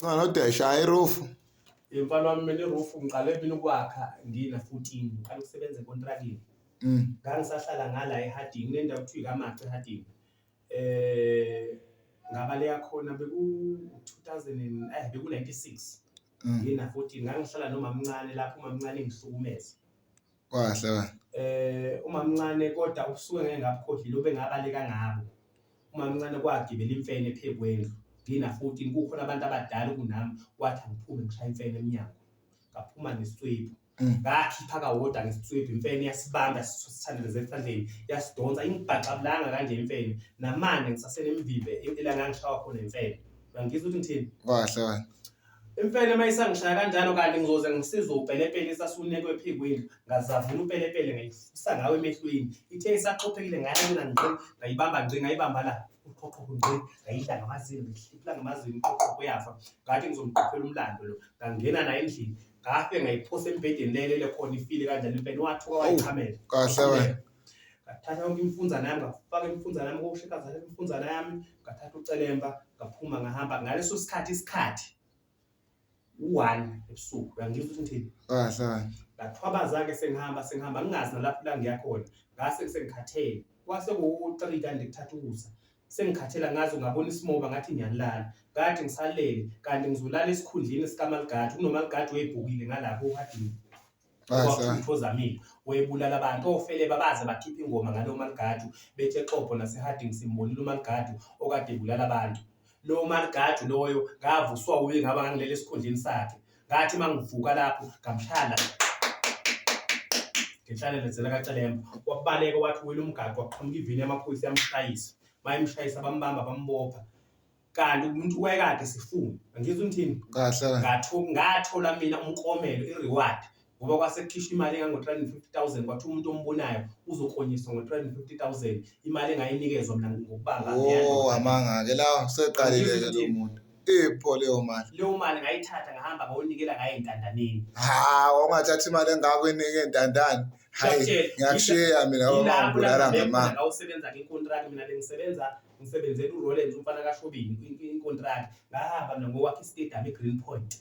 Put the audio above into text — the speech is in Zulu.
Nodesha iroof. Mfana wami mina iroof ngiqale mina ukwakha ngina-14 ngiqala ukusebenza ekontrakini. Ngangisahlala ngala eHarding kunendawo kuthiwa iKamacha eHarding. Ngabaleya khona beku-96 ngina-14 ngangihlala nomamncane lapho umamncane engihlukumeza. Kahle Umamncane kodwa usuke ngeke ngabukhohlile obengabaleka ngabo. Umamncane kwagibela imfene phekwendlu ngina-14 kukhona abantu abadala kunami wathi angiphume ngishaya imfene eminyango. Ngaphuma nesitswebhu. Ngakhipha kawodwa ngesitswebhu imfene yasibamba sithandeleze esandleni yasidonsa ingibhaxabulanga kanje imfene namanje ngisasenemvive elangangishawa khona imfene. Ngangizwa ukuthi ngithini? Kahle. Imfene mayisangishaya kanjalo kanti ngizoze ngisize upelepele esasunekwe phekwendlu ngazavuna upelepele ngayifusa ngawe emehlweni. Ithe isaxophekile ngayibona ngqi ngayibamba ngqi ngayibamba la uqoqo ngqi ngayidla ngamazinyo ngihlipha ngamazinyo uqoqo yafa. Ngathi ngizomqophela umlando lo ngangena naye endlini ngafe ngayiphosa embhedeni lelele khona ifile kanjalo imfene wathuka wayichamela. Kahle. Ngathatha yonke imfunzana yami ngafaka imfunzana yami koshikazi imfunzana yami ngathatha ucelemba ngaphuma ngahamba ngaleso isikhathi 1 ebusuku. Uyangizwa ukuthi ngithini? Kahle. Ngathwabaza-ke sengihamba ngingazi nalapho la ngiya khona. Ngase sengikhathele. Kwase ku-3 kanti ngithatha ukusa. Sengikhathela ngaze ngabona isimoba ngathi ngiyalala. Ngathi ngisalele kanti ngizolala esikhundleni sikaMaligadi. UnoMaligadi wayebhukile ngalapho eHarding. Wathuzamile wayebulala abantu ofele babaze bakhipha ingoma ngalo Maligadi bethe xopho naseHarding simbonile uMaligadi okade ebulala abantu. Lo Maligadi loyo ngavuswa uye ngaba ngangilele esikhundleni sakhe. Ngathi mangivuka lapho ngamshala ngenhlalelezela kaCelemba wakubaleka wathi wena umgadi waqhamuka ivini yamaphoyisa yamshayisa. Mayimshayisa bambamba bambopha kanti umuntu wayekade sifuna. Ngizwe ngithini? Kahle. Ngathola mina umklomelo i-reward ngoba kwasekukhishwa imali engango-350,000 kwathi umuntu ombonayo uzoklonyiswa ngo-350,000 imali engayinikezwa mina ngokubamba amanga-ke la seqalile lo muntu. Ipho leyo mali. Leyo mali ngayithatha ngahamba ngayonikela ngayo ey'ntandaneni. Ungathatha imali engako iningi ey'ntandane. Hayi ngiyakushiya mina ngibulala ngamanga. Ngawusebenza ngenkontraki mina ngisebenzela uRollins umfana kaShobini inkontraki. Ngahamba mina ngokwakha istadium eGreenpoint.